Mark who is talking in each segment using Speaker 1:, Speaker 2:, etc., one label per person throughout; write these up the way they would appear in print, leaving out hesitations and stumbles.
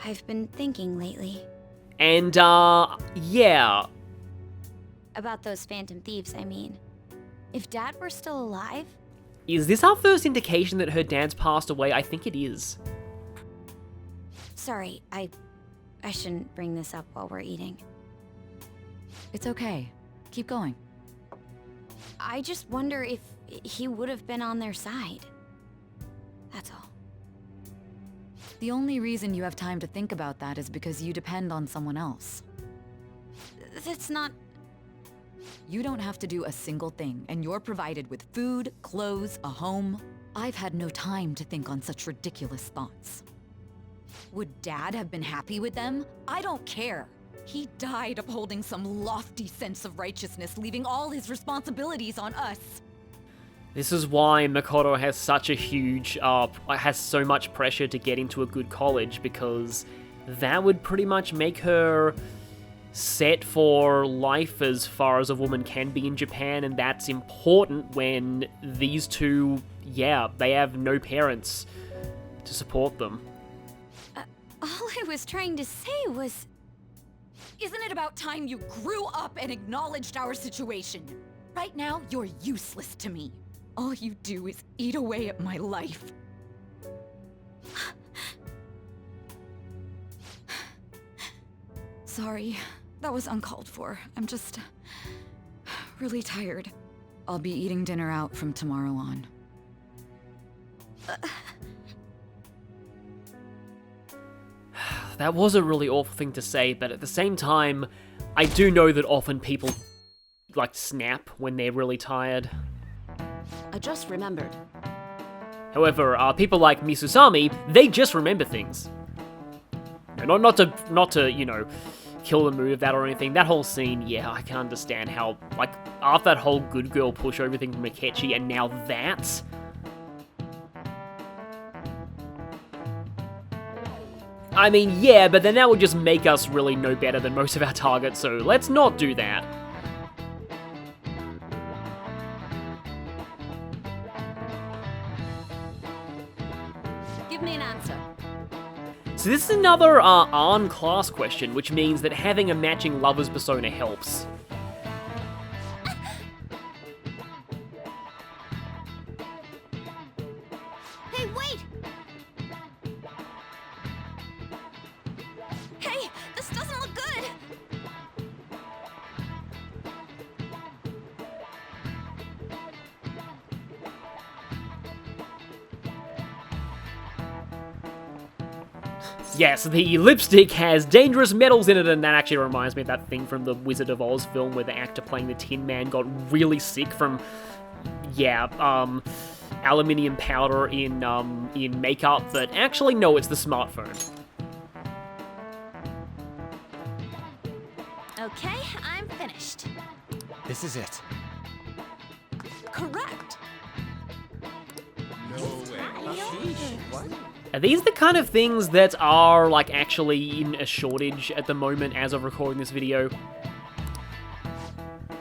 Speaker 1: I've been thinking lately.
Speaker 2: And, yeah.
Speaker 1: About those phantom thieves, I mean. If Dad were still alive...
Speaker 2: Is this our first indication that her dad's passed away? I think it is.
Speaker 1: Sorry, I shouldn't bring this up while we're eating.
Speaker 3: It's okay. Keep going.
Speaker 1: I just wonder if he would have been on their side. That's all.
Speaker 3: The only reason you have time to think about that is because you depend on someone else.
Speaker 1: That's not...
Speaker 3: You don't have to do a single thing, and you're provided with food, clothes, a home. I've had no time to think on such ridiculous thoughts. Would Dad have been happy with them? I don't care. He died upholding some lofty sense of righteousness, leaving all his responsibilities on us.
Speaker 2: This is why Makoto has such a huge, has so much pressure to get into a good college, because that would pretty much make her set for life as far as a woman can be in Japan, and that's important when these two, yeah, they have no parents to support them.
Speaker 1: All I was trying to say was...
Speaker 3: Isn't it about time you grew up and acknowledged our situation? Right now, you're useless to me. All you do is eat away at my life. Sorry, that was uncalled for. I'm just really tired. I'll be eating dinner out from tomorrow on.
Speaker 2: That was a really awful thing to say, but at the same time, I do know that often people, like, snap when they're really tired.
Speaker 4: I just remembered.
Speaker 2: However, people like Misusami, they just remember things. Not to, you know, kill the mood of that or anything. That whole scene, yeah, I can understand how, like, after that whole good girl push everything from Akechi, and now that... I mean, yeah, but then that would just make us really know better than most of our targets, so let's not do that.
Speaker 4: Give me an answer.
Speaker 2: So this is another ARN class question, which means that having a matching lover's persona helps.
Speaker 1: Hey, wait! Hey, this doesn't look good!
Speaker 2: Yes, the lipstick has dangerous metals in it, and that actually reminds me of that thing from the Wizard of Oz film where the actor playing the Tin Man got really sick from, yeah, aluminium powder in makeup, but actually, no, it's the smartphone.
Speaker 1: Okay, I'm finished.
Speaker 5: This is it.
Speaker 1: Correct!
Speaker 2: Are these the kind of things that are, like, actually in a shortage at the moment as of recording this video?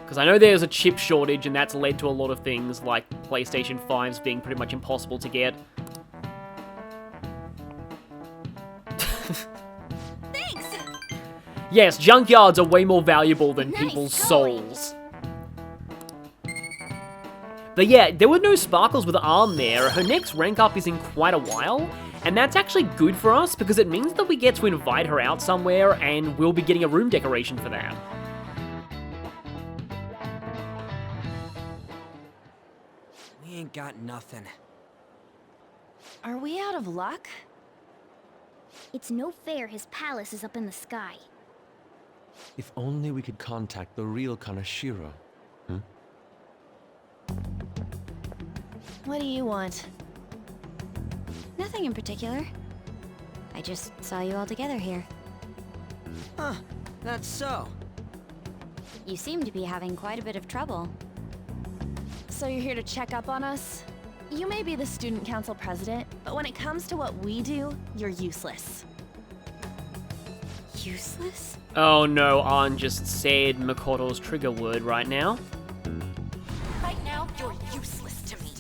Speaker 2: Because I know there's a chip shortage, and that's led to a lot of things, like PlayStation 5s being pretty much impossible to get.
Speaker 1: Thanks!
Speaker 2: Yes, junkyards are way more valuable than
Speaker 1: Nice
Speaker 2: people's
Speaker 1: going.
Speaker 2: souls. But yeah, there were no sparkles with Arm there. Her next rank up is in quite a while, and that's actually good for us because it means that we get to invite her out somewhere and we'll be getting a room decoration for that.
Speaker 5: We ain't got nothing.
Speaker 1: Are we out of luck?
Speaker 6: It's no fair his palace is up in the sky.
Speaker 7: If only we could contact the real Kaneshiro.
Speaker 1: What do you want? Nothing in particular. I just saw you all together here.
Speaker 5: Huh, that's so.
Speaker 1: You seem to be having quite a bit of trouble.
Speaker 8: So you're here to check up on us? You may be the student council president, but when it comes to what we do, you're useless.
Speaker 1: Useless?
Speaker 2: Oh no, Arn just said Makoto's trigger word right now.
Speaker 3: Right now, you're useless to me.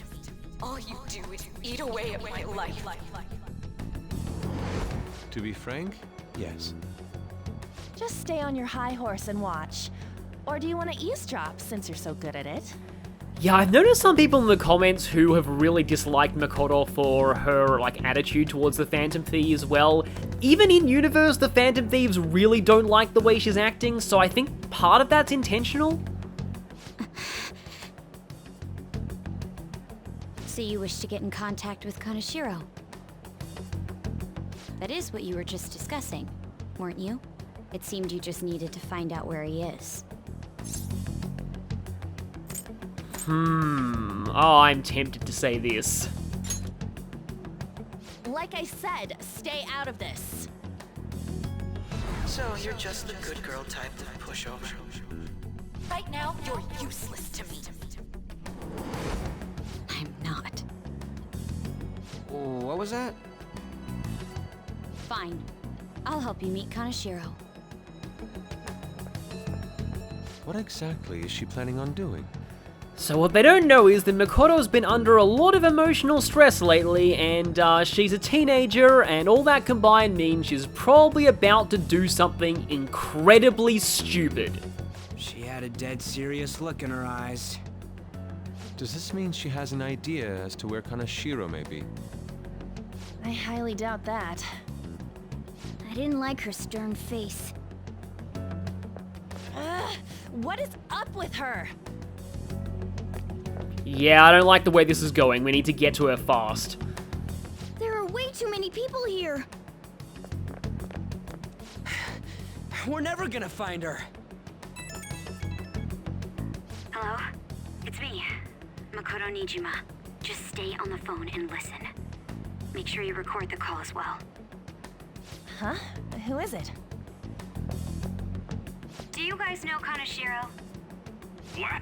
Speaker 3: All you do is eat away at my life.
Speaker 7: To be frank, yes.
Speaker 8: Just stay on your high horse and watch. Or do you want to eavesdrop since you're so good at it?
Speaker 2: Yeah, I've noticed some people in the comments who have really disliked Makoto for her, attitude towards the Phantom Thieves as well. Even in universe, the Phantom Thieves really don't like the way she's acting, so I think part of that's intentional.
Speaker 1: So you wish to get in contact with Kaneshiro? That is what you were just discussing, weren't you? It seemed you just needed to find out where he is.
Speaker 2: Oh, I'm tempted to say this.
Speaker 8: Like I said, stay out of this.
Speaker 9: So you're just the good girl type to push over.
Speaker 3: Right now, you're useless to me.
Speaker 1: I'm not.
Speaker 5: What was that?
Speaker 1: Fine. I'll help you meet Kaneshiro.
Speaker 7: What exactly is she planning on doing?
Speaker 2: So what they don't know is that Makoto's been under a lot of emotional stress lately, and she's a teenager, and all that combined means she's probably about to do something incredibly stupid.
Speaker 5: She had a dead serious look in her eyes.
Speaker 7: Does this mean she has an idea as to where Kaneshiro may be?
Speaker 8: I highly doubt that.
Speaker 6: I didn't like her stern face.
Speaker 8: Ugh, what is up with her?
Speaker 2: Yeah, I don't like the way this is going. We need to get to her fast.
Speaker 6: There are way too many people here.
Speaker 5: We're never gonna find her.
Speaker 1: Hello? It's me, Makoto Nijima. Just stay on the phone and listen. Make sure you record the call as well.
Speaker 8: Huh? Who is it?
Speaker 1: Do you guys know Kaneshiro?
Speaker 9: What?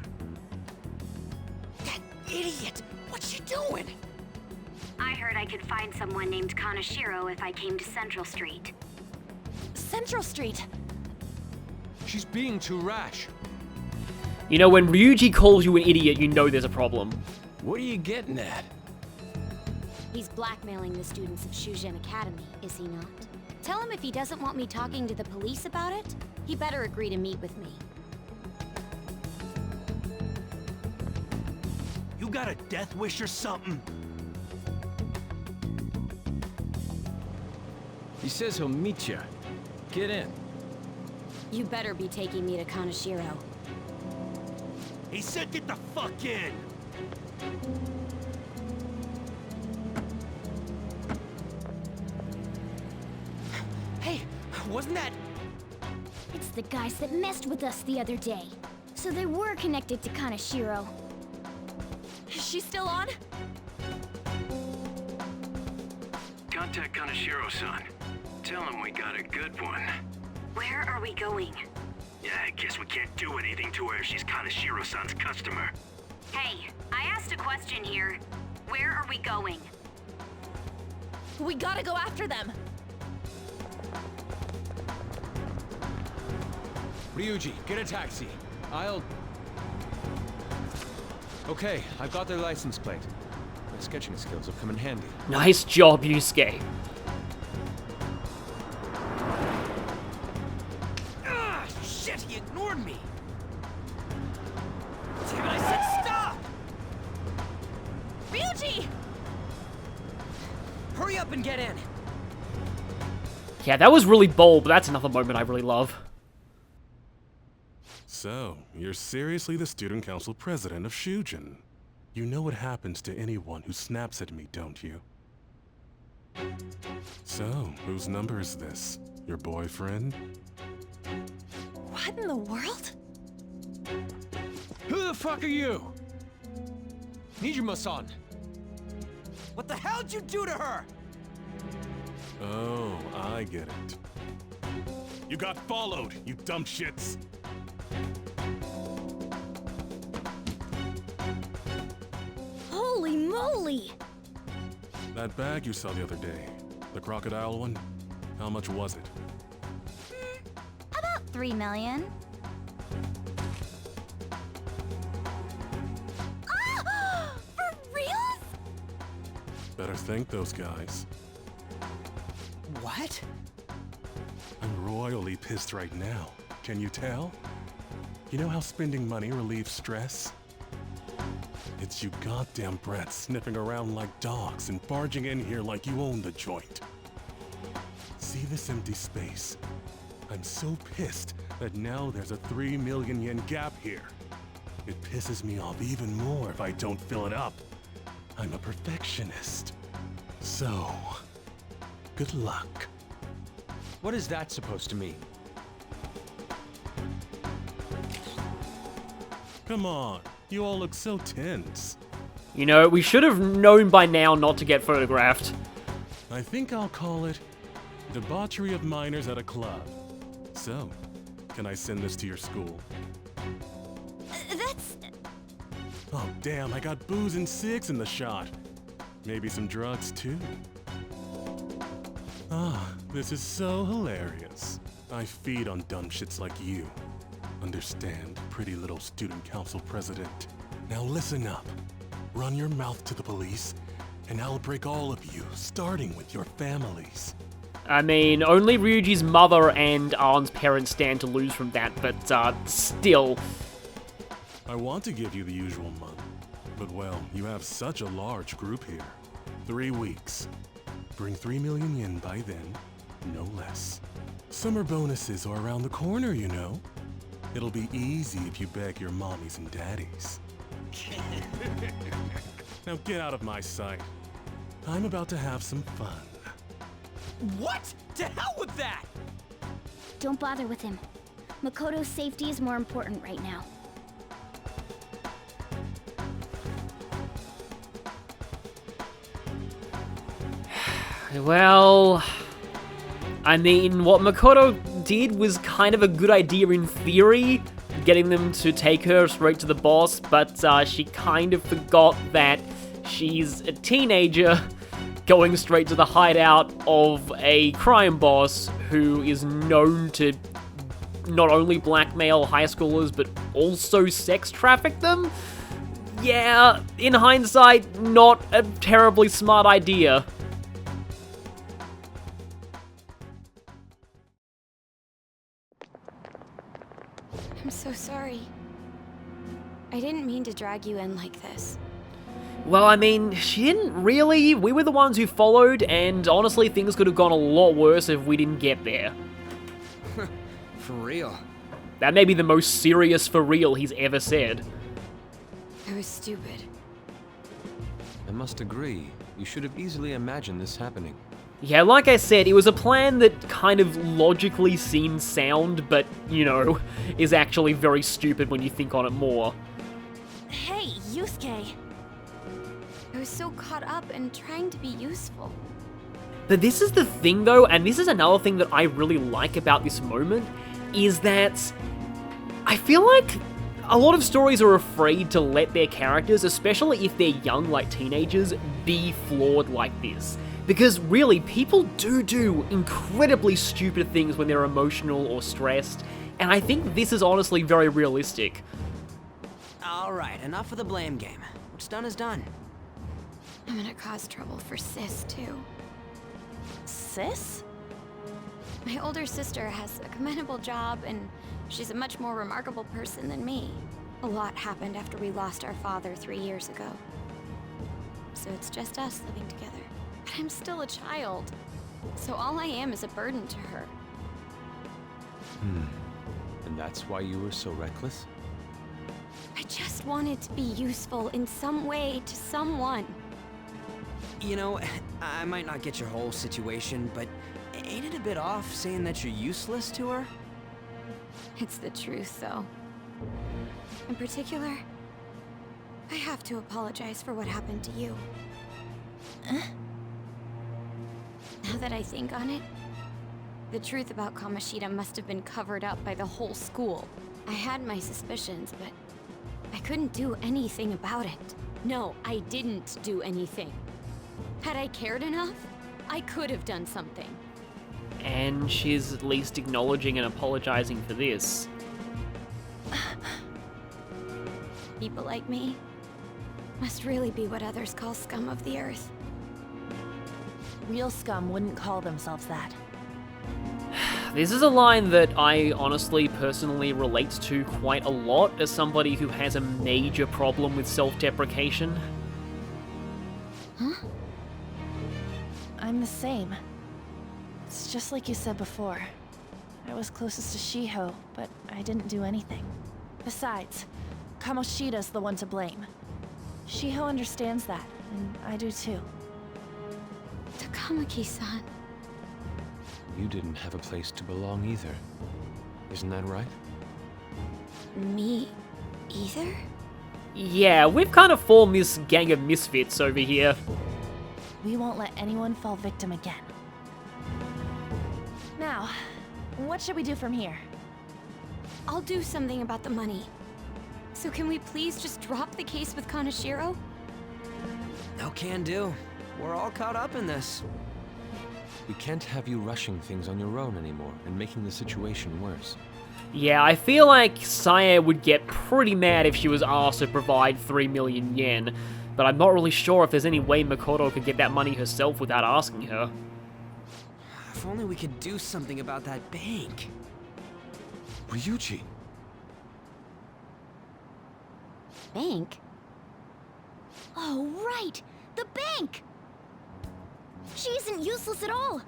Speaker 5: That idiot! What's she doing?
Speaker 1: I heard I could find someone named Kaneshiro if I came to Central Street.
Speaker 8: Central Street.
Speaker 7: She's being too rash.
Speaker 2: You know, when Ryuji calls you an idiot, you know there's a problem.
Speaker 5: What are you getting at?
Speaker 1: He's blackmailing the students of Shujin Academy, is he not? Tell him if he doesn't want me talking to the police about it, he better agree to meet with me.
Speaker 10: You got a death wish or something?
Speaker 5: He says he'll meet you. Get in.
Speaker 1: You better be taking me to Kaneshiro.
Speaker 10: He said get the fuck in!
Speaker 5: Hey, wasn't that...
Speaker 6: It's the guys that messed with us the other day. So they were connected to Kaneshiro.
Speaker 8: Is she still on?
Speaker 9: Contact Kaneshiro-san. Tell him we got a good one.
Speaker 1: Where are we going?
Speaker 9: Yeah, I guess we can't do anything to her if she's Kaneshiro-san's customer.
Speaker 1: Hey, I asked a question here. Where are we going?
Speaker 8: We gotta go after them.
Speaker 7: Ryuji, get a taxi. I'll... Okay, I've got their license plate. My sketching skills will come in handy.
Speaker 2: Nice job, Yusuke.
Speaker 5: Ah, shit, he ignored me! Damn it, I said stop!
Speaker 8: Ryuji!
Speaker 5: Hurry up and get in!
Speaker 2: Yeah, that was really bold, but that's another moment I really love.
Speaker 11: So, you're seriously the student council president of Shujin. You know what happens to anyone who snaps at me, don't you? So, whose number is this? Your boyfriend?
Speaker 8: What in the world?
Speaker 5: Who the fuck are you? Nijima-san! What the hell'd you do to her?
Speaker 11: Oh, I get it. You got followed, you dumb shits!
Speaker 6: Holy moly!
Speaker 11: That bag you saw the other day, the crocodile one, how much was it?
Speaker 6: About 3 million. Ah! For reals?
Speaker 11: Better thank those guys.
Speaker 5: What? What?
Speaker 11: I'm royally pissed right now. Can you tell? You know how spending money relieves stress? It's you goddamn brats sniffing around like dogs and barging in here like you own the joint. See this empty space? I'm so pissed that now there's a 3 million yen gap here. It pisses me off even more if I don't fill it up. I'm a perfectionist. So, good luck.
Speaker 7: What is that supposed to mean?
Speaker 11: Come on, you all look so tense.
Speaker 2: You know, we should have known by now not to get photographed.
Speaker 11: I think I'll call it debauchery of minors at a club. So, can I send this to your school?
Speaker 6: That's...
Speaker 11: Oh damn, I got booze and cigs in the shot. Maybe some drugs too. Ah, this is so hilarious. I feed on dumb shits like you. Understand, pretty little student council president. Now listen up. Run your mouth to the police, and I'll break all of you, starting with your families.
Speaker 2: I mean, only Ryuji's mother and Arn's parents stand to lose from that, but, still.
Speaker 11: I want to give you the usual month, but well, you have such a large group here. 3 weeks. Bring 3 million yen by then, no less. Summer bonuses are around the corner, you know. It'll be easy if you beg your mommies and daddies. Now get out of my sight. I'm about to have some fun.
Speaker 5: What? To hell with that!
Speaker 6: Don't bother with him. Makoto's safety is more important right now.
Speaker 2: Well, I mean, what Makoto did was kind of a good idea in theory, getting them to take her straight to the boss, but she kind of forgot that she's a teenager going straight to the hideout of a crime boss who is known to not only blackmail high schoolers, but also sex traffic them. Yeah, in hindsight, not a terribly smart idea.
Speaker 1: I'm so sorry. I didn't mean to drag you in like this.
Speaker 2: Well, I mean, she didn't really. We were the ones who followed, and honestly, things could have gone a lot worse if we didn't get there.
Speaker 5: For real.
Speaker 2: That may be the most serious for real he's ever said.
Speaker 1: I was stupid.
Speaker 7: I must agree. You should have easily imagined this happening.
Speaker 2: Yeah, like I said, it was a plan that kind of logically seemed sound, but, you know, is actually very stupid when you think on it more.
Speaker 8: Hey, Yusuke.
Speaker 1: I was so caught up in trying to be useful.
Speaker 2: But this is the thing, though, and this is another thing that I really like about this moment, is that I feel like a lot of stories are afraid to let their characters, especially if they're young like teenagers, be flawed like this. Because really, people do incredibly stupid things when they're emotional or stressed, and I think this is honestly very realistic.
Speaker 5: Alright, enough of the blame game. What's done is done.
Speaker 1: I'm gonna cause trouble for Sis, too.
Speaker 8: Sis?
Speaker 1: My older sister has a commendable job, and she's a much more remarkable person than me. A lot happened after we lost our father 3 years ago. So it's just us living together. But I'm still a child, so all I am is a burden to her.
Speaker 7: And that's why you were so reckless?
Speaker 1: I just wanted to be useful in some way to someone.
Speaker 5: You know, I might not get your whole situation, but ain't it a bit off saying that you're useless to her?
Speaker 1: It's the truth, though. In particular, I have to apologize for what happened to you. Now that I think on it, the truth about Kamoshida must have been covered up by the whole school. I had my suspicions, but I couldn't do anything about it. No, I didn't do anything. Had I cared enough, I could have done something.
Speaker 2: And she's at least acknowledging and apologizing for this.
Speaker 1: People like me must really be what others call scum of the earth.
Speaker 8: Real scum wouldn't call themselves that.
Speaker 2: This is a line that I honestly, personally relate to quite a lot as somebody who has a major problem with self-deprecation.
Speaker 8: Huh? I'm the same. It's just like you said before. I was closest to Shiho, but I didn't do anything. Besides, Kamoshida's the one to blame. Shiho understands that, and I do too.
Speaker 1: Takamaki-san.
Speaker 7: You didn't have a place to belong either. Isn't that right?
Speaker 1: Me either?
Speaker 2: Yeah, we've kind of formed this gang of misfits over here.
Speaker 8: We won't let anyone fall victim again. Now, what should we do from here?
Speaker 1: I'll do something about the money. So can we please just drop the case with Kaneshiro?
Speaker 5: No can do. We're all caught up in this.
Speaker 7: We can't have you rushing things on your own anymore and making the situation worse.
Speaker 2: Yeah, I feel like Saya would get pretty mad if she was asked to provide 3 million yen, but I'm not really sure if there's any way Makoto could get that money herself without asking her.
Speaker 5: If only we could do something about that bank.
Speaker 7: Ryuji!
Speaker 1: Bank?
Speaker 6: Oh, right! The bank! She isn't useless at all.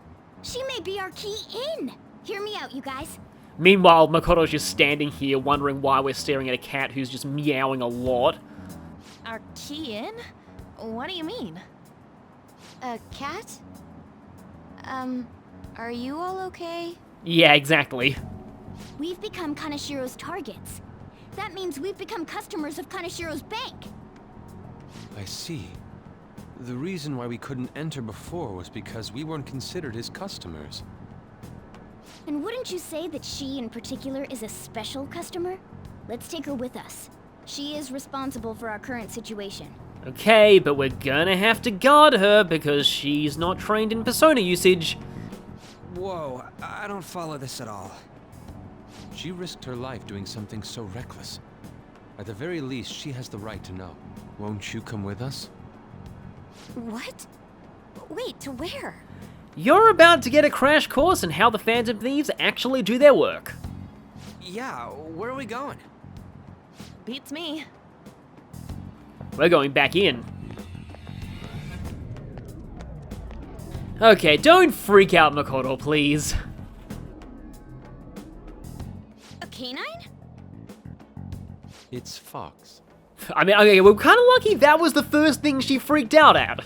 Speaker 6: She may be our key in. Hear me out, you guys.
Speaker 2: Meanwhile, Makoto's just standing here wondering why we're staring at a cat who's just meowing a lot.
Speaker 8: Our key in? What do you mean?
Speaker 1: A cat? Are you all okay?
Speaker 2: Yeah, exactly.
Speaker 6: We've become Kaneshiro's targets. That means we've become customers of Kaneshiro's bank.
Speaker 7: I see. The reason why we couldn't enter before was because we weren't considered his customers.
Speaker 6: And wouldn't you say that she in particular is a special customer? Let's take her with us. She is responsible for our current situation.
Speaker 2: Okay, but we're gonna have to guard her because she's not trained in persona usage.
Speaker 5: Whoa, I don't follow this at all.
Speaker 7: She risked her life doing something so reckless. At the very least, she has the right to know. Won't you come with us?
Speaker 1: What? Wait, to where?
Speaker 2: You're about to get a crash course in how the Phantom Thieves actually do their work.
Speaker 5: Yeah, where are we going?
Speaker 8: Beats me.
Speaker 2: We're going back in. Okay, don't freak out, Makoto, please.
Speaker 1: A canine?
Speaker 7: It's Fox.
Speaker 2: I mean, okay, we're kind of lucky that was the first thing she freaked out at.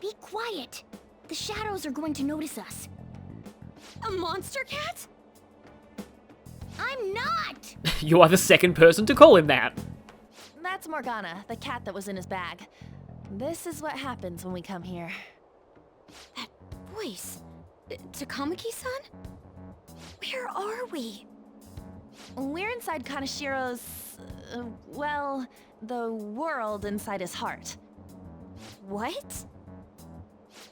Speaker 6: Be quiet. The shadows are going to notice us.
Speaker 1: A monster cat?
Speaker 6: I'm not!
Speaker 2: You are the second person to call him that.
Speaker 8: That's Morgana, the cat that was in his bag. This is what happens when we come here.
Speaker 1: That voice. Takamaki-san? Where are we?
Speaker 8: We're inside Kaneshiro's... well, the world inside his heart.
Speaker 1: What?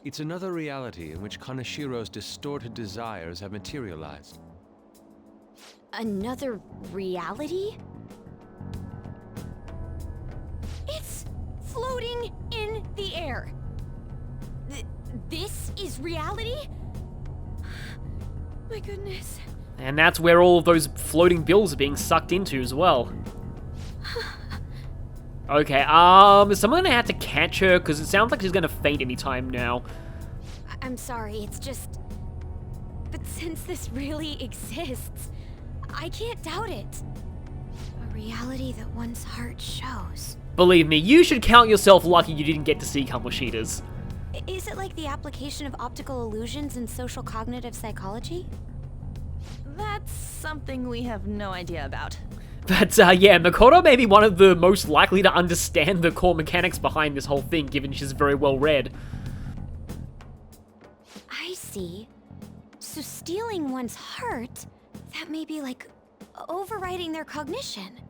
Speaker 7: It's another reality in which Kaneshiro's distorted desires have materialized.
Speaker 1: Another reality? It's floating in the air. This is reality? My goodness.
Speaker 2: And that's where all of those floating bills are being sucked into as well. Okay, is someone gonna have to catch her? Because it sounds like she's gonna faint any time now.
Speaker 1: I'm sorry, it's just... But since this really exists, I can't doubt it. A reality that one's heart shows.
Speaker 2: Believe me, you should count yourself lucky you didn't get to see Kamoshida's.
Speaker 1: Is it like the application of optical illusions in social cognitive psychology?
Speaker 8: That's something we have no idea about.
Speaker 2: But yeah, Makoto may be one of the most likely to understand the core mechanics behind this whole thing, given she's very well read.
Speaker 1: I see. So stealing one's heart, that may be like overriding their cognition.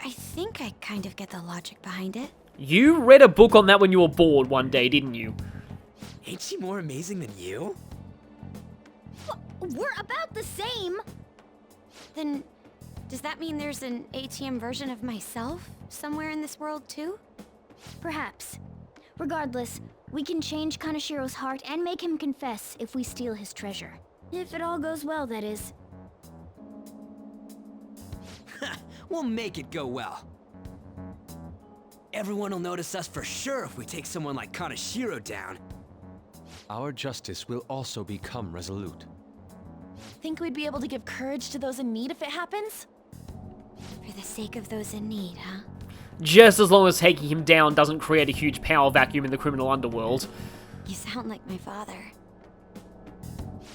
Speaker 1: I think I kind of get the logic behind it.
Speaker 2: You read a book on that when you were bored one day, didn't you?
Speaker 5: Ain't she more amazing than you?
Speaker 6: We're about the same.
Speaker 1: Then, does that mean there's an ATM version of myself somewhere in this world too?
Speaker 6: Perhaps. Regardless, We can change Kaneshiro's heart and make him confess if we steal his treasure. If it all goes well, that is.
Speaker 5: We'll make it go well. Everyone will notice us for sure if we take someone like Kaneshiro down.
Speaker 7: Our justice will also become resolute.
Speaker 8: Think we'd be able to give courage to those in need if it happens?
Speaker 1: For the sake of those in need, huh?
Speaker 2: Just as long as taking him down doesn't create a huge power vacuum in the criminal underworld.
Speaker 1: You sound like my father.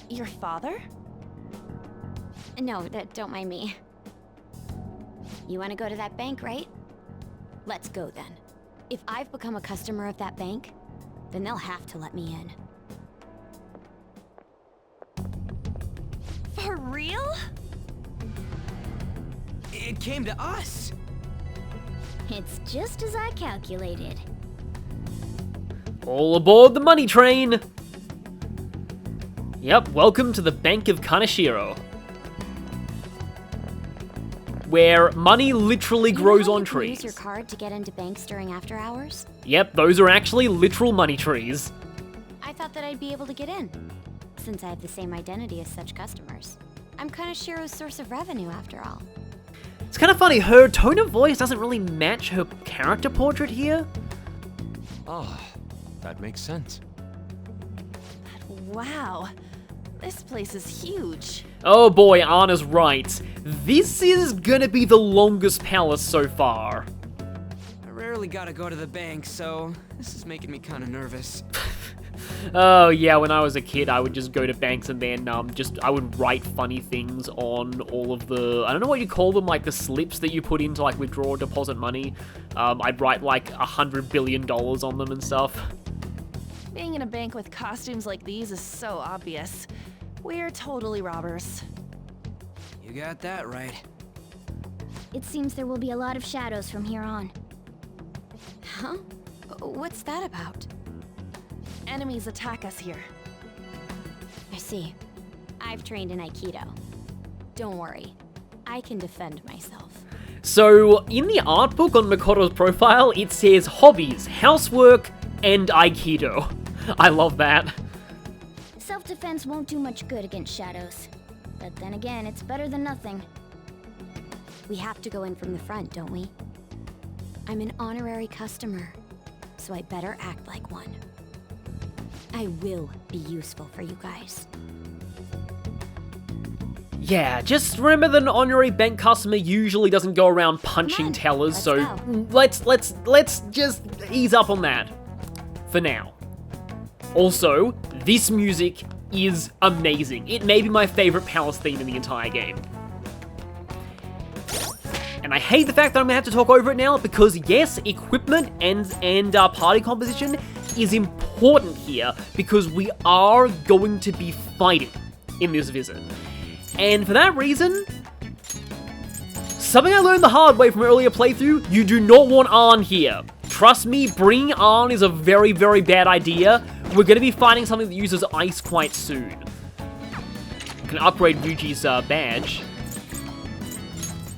Speaker 8: Your father?
Speaker 1: No, don't mind me. You want to go to that bank, right? Let's go then. If I've become a customer of that bank, then they'll have to let me in.
Speaker 8: For real?
Speaker 5: It came to us.
Speaker 6: It's just as I calculated.
Speaker 2: All aboard the money train! Yep, welcome to the Bank of Kaneshiro. Where money literally grows on
Speaker 1: You can
Speaker 2: trees.
Speaker 1: use your card to get into banks during after hours?
Speaker 2: Yep, those are actually literal money trees.
Speaker 1: I thought that I'd be able to get in, since I have the same identity as such customers. I'm Kaneshiro's source of revenue, after all.
Speaker 2: It's kind of funny, her tone of voice doesn't really match her character portrait here.
Speaker 7: Ah, that makes sense.
Speaker 8: Wow. This place is huge.
Speaker 2: Oh boy, Anna's right. This is gonna be the longest palace so far.
Speaker 5: I rarely gotta go to the bank, so this is making me kind of nervous.
Speaker 2: Oh yeah, when I was a kid, I would just go to banks and then I would write funny things on all of the, I don't know what you call them, like the slips that you put in to like withdraw or deposit money. I'd write like $100 billion on them and stuff.
Speaker 8: Being in a bank with costumes like these is so obvious. We're totally robbers.
Speaker 5: You got that right.
Speaker 6: It seems there will be a lot of shadows from here on.
Speaker 1: Huh? What's that about?
Speaker 8: Enemies attack us here.
Speaker 1: I see. I've trained in Aikido. Don't worry. I can defend myself.
Speaker 2: So, in the art book on Makoto's profile, it says hobbies, housework, and Aikido. I love that.
Speaker 6: Self-defense won't do much good against shadows. But then again, it's better than nothing.
Speaker 1: We have to go in from the front, don't we? I'm an honorary customer, so I better act like one. I will be useful for you guys.
Speaker 2: Yeah, just remember that an honorary bank customer usually doesn't go around punching tellers, so let's just ease up on that. For now. Also, this music is amazing. It may be my favorite palace theme in the entire game. And I hate the fact that I'm gonna have to talk over it now because yes, equipment and party composition is important here because we are going to be fighting in this visit. And for that reason, something I learned the hard way from an earlier playthrough, you do not want Arn here. Trust me, bringing Arn is a very, very bad idea. We're going to be fighting something that uses ice quite soon. Can upgrade Ryuji's badge.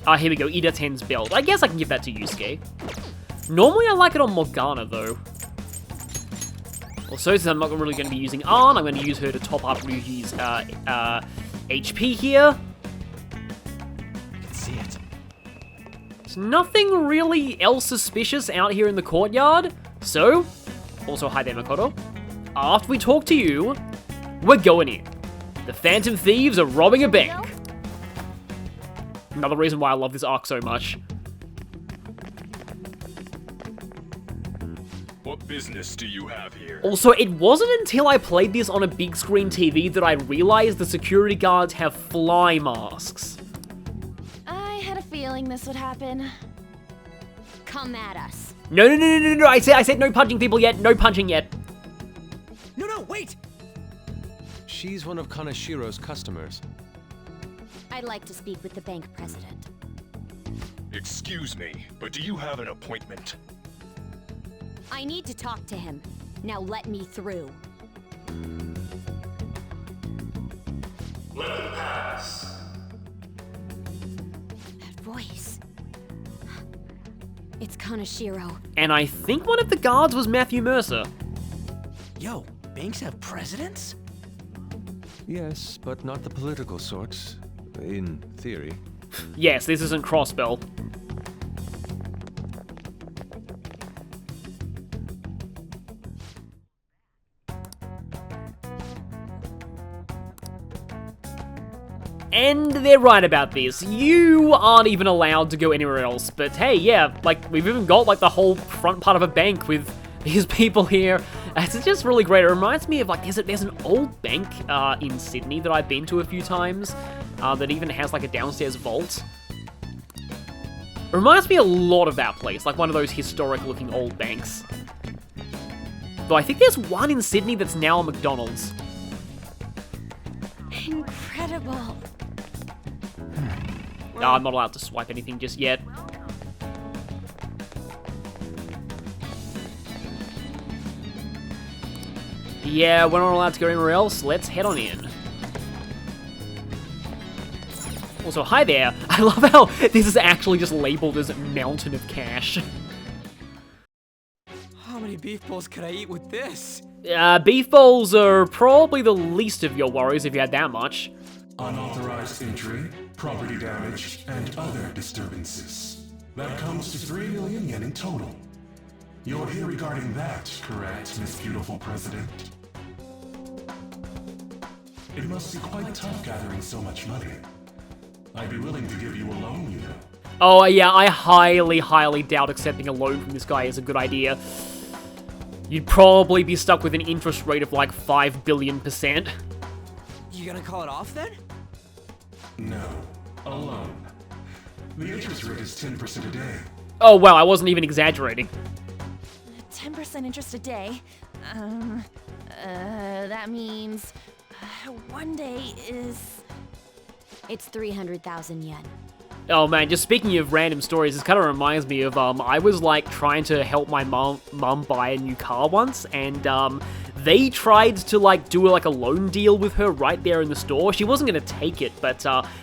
Speaker 2: Ah, here we go, Ida 10's belt. I guess I can give that to Yusuke. Normally I like it on Morgana, though. Also, since I'm not really going to be using Arn, I'm going to use her to top up Ryuji's HP here.
Speaker 10: I can see it.
Speaker 2: There's nothing really else suspicious out here in the courtyard. So, also hi there, Makoto. After we talk to you, we're going in. The Phantom Thieves are robbing a bank. Another reason why I love this arc so much.
Speaker 11: What business do you have here?
Speaker 2: Also, it wasn't until I played this on a big screen TV that I realized the security guards have fly masks.
Speaker 8: I had a feeling this would happen.
Speaker 1: Come at us.
Speaker 2: No, I said no punching people yet, no punching yet.
Speaker 5: No, wait!
Speaker 7: She's one of Kaneshiro's customers.
Speaker 1: I'd like to speak with the bank president.
Speaker 11: Excuse me, but do you have an appointment?
Speaker 1: I need to talk to him. Now let me through.
Speaker 11: Let it pass.
Speaker 1: That voice. It's Kaneshiro.
Speaker 2: And I think one of the guards was Matthew Mercer.
Speaker 5: Yo, banks have presidents?
Speaker 7: Yes, but not the political sorts. In theory.
Speaker 2: Yes, this isn't Crossbell. And they're right about this. You aren't even allowed to go anywhere else. But hey, yeah, like, we've even got, like, the whole front part of a bank with these people here. It's just really great. It reminds me of, like, there's an old bank in Sydney that I've been to a few times that even has, like, a downstairs vault. It reminds me a lot of that place, like one of those historic-looking old banks. Though I think there's one in Sydney that's now a McDonald's.
Speaker 1: Incredible.
Speaker 2: No, I'm not allowed to swipe anything just yet. Yeah, we're not allowed to go anywhere else. Let's head on in. Also, hi there. I love how this is actually just labeled as Mountain of Cash.
Speaker 5: How many beef bowls could I eat with this?
Speaker 2: Beef bowls are probably the least of your worries if you had that much.
Speaker 11: Unauthorized entry, property damage, and other disturbances. That comes to 3 million yen in total. You're here regarding that, correct, Miss Beautiful President? It must be quite tough gathering so much money. I'd be willing to give you a loan, you know.
Speaker 2: Oh yeah, I highly, highly doubt accepting a loan from this guy is a good idea. You'd probably be stuck with an interest rate of like 5 billion%.
Speaker 5: You gonna call it off then?
Speaker 11: No, a loan. The interest rate is 10% a day.
Speaker 2: Oh wow, I wasn't even exaggerating.
Speaker 8: 10% interest a day. That means one day is...
Speaker 1: It's 300,000 yen.
Speaker 2: Oh man, just speaking of random stories, this kind of reminds me of, I was like trying to help my mum buy a new car once, and they tried to like do like a loan deal with her right there in the store. She wasn't going to take it, but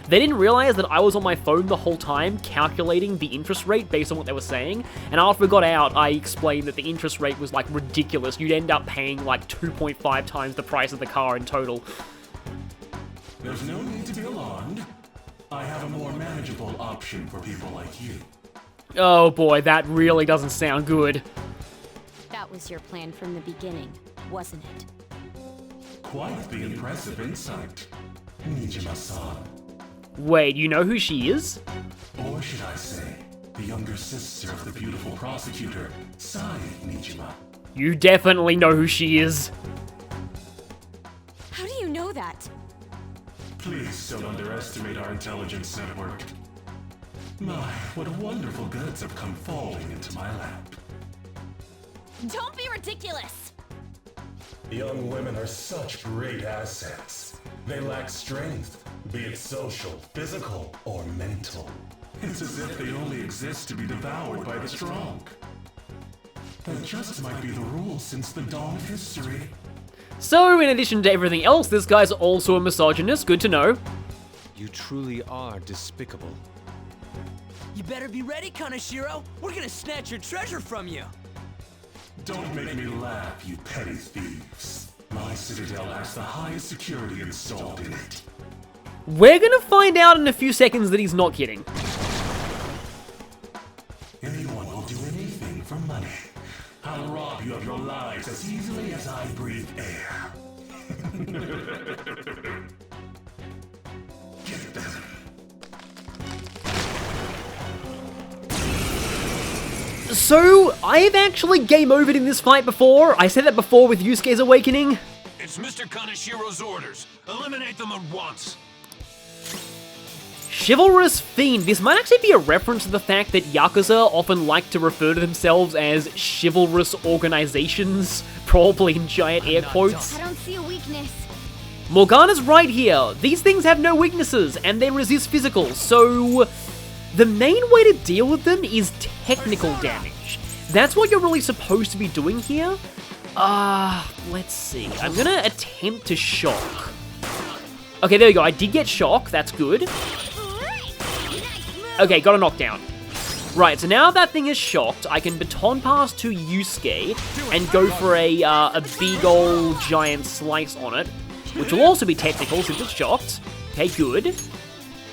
Speaker 2: they didn't realize that I was on my phone the whole time calculating the interest rate based on what they were saying, and after we got out, I explained that the interest rate was like ridiculous. You'd end up paying like 2.5 times the price of the car in total.
Speaker 11: There's no need to be alarmed. I have a more manageable option for people like you.
Speaker 2: Oh boy, that really doesn't sound good.
Speaker 1: That was your plan from the beginning, wasn't it?
Speaker 11: Quite the impressive insight, Nijima-san.
Speaker 2: Wait, you know who she is?
Speaker 11: Or should I say, the younger sister of the beautiful prosecutor, Sai Nijima.
Speaker 2: You definitely know who she is.
Speaker 1: How do you know that?
Speaker 11: Please don't underestimate our intelligence network. My, what wonderful goods have come falling into my lap.
Speaker 6: Don't be ridiculous!
Speaker 11: Young women are such great assets. They lack strength, be it social, physical, or mental. It's as if they only exist to be devoured by the strong. That just might be the rule since the dawn of history.
Speaker 2: So, in addition to everything else, this guy's also a misogynist. Good to know.
Speaker 7: You truly are despicable.
Speaker 5: You better be ready, Kaneshiro. We're gonna snatch your treasure from you.
Speaker 11: Don't make me laugh, you petty thieves. My citadel has the highest security installed in it.
Speaker 2: We're gonna find out in a few seconds that he's not kidding.
Speaker 11: Anyone will do anything for money. I'll rob you of your lives as easily as I breathe air. Get them.
Speaker 2: So, I've actually game overed in this fight before. I said that before with Yusuke's Awakening.
Speaker 10: It's Mr. Kaneshiro's orders. Eliminate them at once.
Speaker 2: Chivalrous Fiend. This might actually be a reference to the fact that Yakuza often like to refer to themselves as chivalrous organizations, probably in giant air quotes.
Speaker 6: I don't see a weakness.
Speaker 2: Morgana's right here. These things have no weaknesses, and they resist physical, so the main way to deal with them is technical damage. That's what you're really supposed to be doing here. Let's see. I'm gonna attempt to shock. Okay, there we go. I did get shock. That's good. Okay, got a knockdown. Right, so now that thing is shocked, I can baton pass to Yusuke and go for a big ol' giant slice on it, which will also be technical since it's shocked. Okay, good.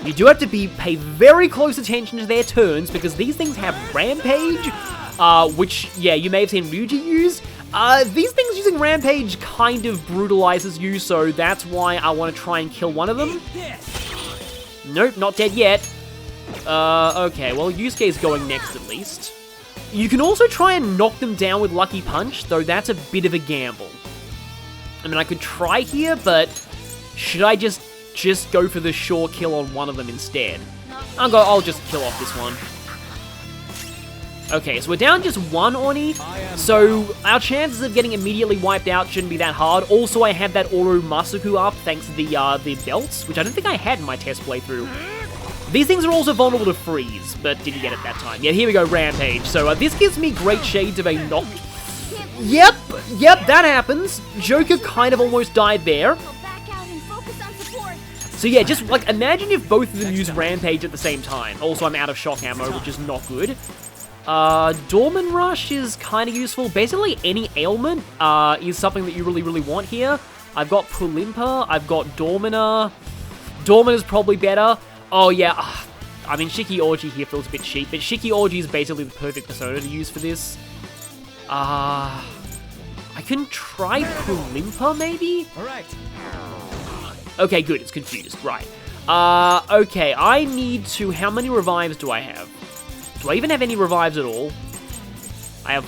Speaker 2: You do have to pay very close attention to their turns because these things have Rampage, which, yeah, you may have seen Ryuji use. These things using Rampage kind of brutalizes you, so that's why I want to try and kill one of them. Nope, not dead yet. Okay, well, Yusuke's going next at least. You can also try and knock them down with Lucky Punch, though that's a bit of a gamble. I mean, I could try here, but should I just go for the sure kill on one of them instead? I'll just kill off this one. Okay, so we're down just one Oni, so our chances of getting immediately wiped out shouldn't be that hard. Also, I have that Oro Masuku up thanks to the belts, which I don't think I had in my test playthrough. These things are also vulnerable to freeze, but didn't get it that time. Yeah, here we go, Rampage. So this gives me great shades of a knock. Yep, that happens. Joker kind of almost died there. So yeah, just like imagine if both of them use Rampage at the same time. Also, I'm out of shock ammo, which is not good. Dorman Rush is kind of useful. Basically, any ailment is something that you really want here. I've got Pulimpa, I've got Dormina. Dormina's probably better. Oh yeah, I mean, Shiki Orgy here feels a bit cheap, but Shiki Orgy is basically the perfect persona to use for this. I can try Pulimpa, maybe? Okay, good, it's confused, right. Okay, I need to... How many revives do I have? Do I even have any revives at all? I have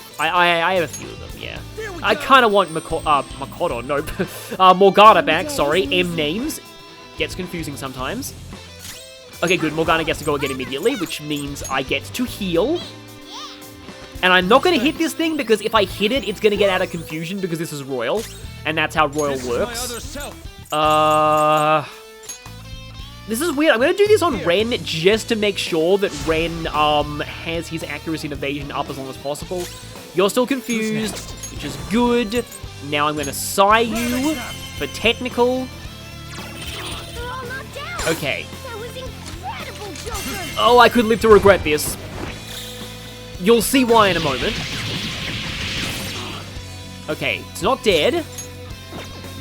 Speaker 2: a few of them, yeah. I kind of want Makoto, nope. Morgana back, sorry. M names. Gets confusing sometimes. Okay, good. Morgana gets to go again immediately, which means I get to heal. And I'm not going to hit this thing, because if I hit it, it's going to get out of confusion, because this is Royal. And that's how Royal works. This is weird. I'm going to do this on Ren just to make sure that Ren has his accuracy and evasion up as long as possible. You're still confused, which is good. Now I'm going to Psy you for technical. Okay. Oh, I could live to regret this. You'll see why in a moment. Okay, it's not dead.